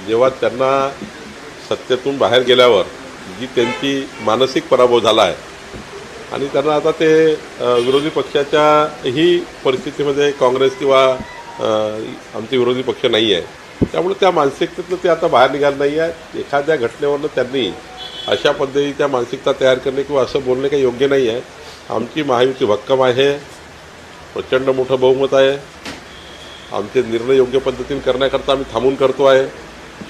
जेव्हा त्यांना सत्तेतून बाहेर गेल्यावर जी त्यांची मानसिक पराभव झाला आहे आणि त्यांना आता ते विरोधी पक्षाच्या ही परिस्थितीमध्ये काँग्रेस किंवा आमचे विरोधी पक्ष नाही आहे, त्यामुळे त्या मानसिकतेतनं ते आता बाहेर निघाले नाही आहे. एखाद्या घटनेवरनं त्यांनी अशा पद्धतीच्या मानसिकता तयार करणे किंवा असं बोलणे काही योग्य नाही आहे. आमची महायुती भक्कम आहे, प्रचंड मोठं बहुमत आहे. आमचे निर्णय योग्य पद्धतीने करण्याकरता आम्ही थांबून करतो आहे.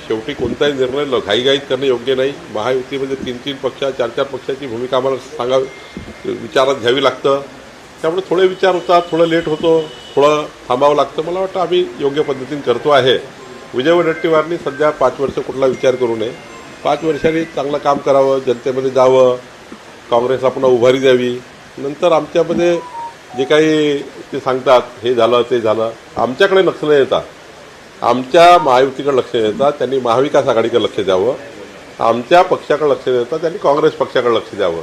शेवटी कोणताही निर्णय घाईघाईत करणे योग्य नाही. महायुतीमध्ये 3-3 पक्ष 4-4 पक्षाची भूमिका आम्हाला विचारात घ्यावी लागतं. त्यामुळे थोडे विचार होतात, थोडं लेट होतो, थोडं थांबावं लागतं. मला वाटतं आम्ही योग्य पद्धतीने करतो आहे. विजय वडेट्टीवारांनी सध्या 5 वर्ष कुठला विचार करू नये. 5 वर्षांनी चांगलं काम करावं, जनतेमध्ये जावं, काँग्रेसला पुन्हा उभारी द्यावी. नंतर आमच्यामध्ये जे काही ते सांगतात हे झालं ते झालं, आमच्याकडे लक्ष न येतात, आमच्या महायुतीकडे लक्ष देतात. त्यांनी महाविकास आघाडीकडे लक्ष द्यावं. आमच्या पक्षाकडे लक्ष देतात त्यांनी काँग्रेस पक्षाकडे लक्ष द्यावं,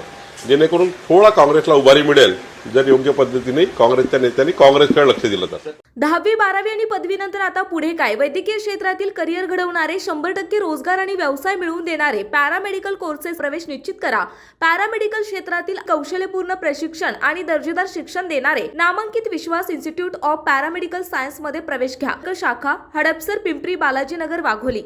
जेणेकरून थोडा काँग्रेसला उभारी मिळेल जर योग्य पद्धतीने काँग्रेसच्या नेत्यांनी काँग्रेसकडे लक्ष दिलं तर. 10वी 12वी आणि पदवीनंतर आता पुढे काय? वैद्यकीय क्षेत्रातील करिअर घडवणारे, 100% रोजगार आणि व्यवसाय मिळवून देणारे पॅरामेडिकल कोर्सेस प्रवेश निश्चित करा. पॅरामेडिकल क्षेत्रातील कौशल्यपूर्ण प्रशिक्षण आणि दर्जेदार शिक्षण देणारे नामांकित विश्वास इन्स्टिट्यूट ऑफ पॅरामेडिकल सायन्स मध्ये प्रवेश घ्या. शाखा हडपसर, पिंपरी, बालाजीनगर, वाघोली.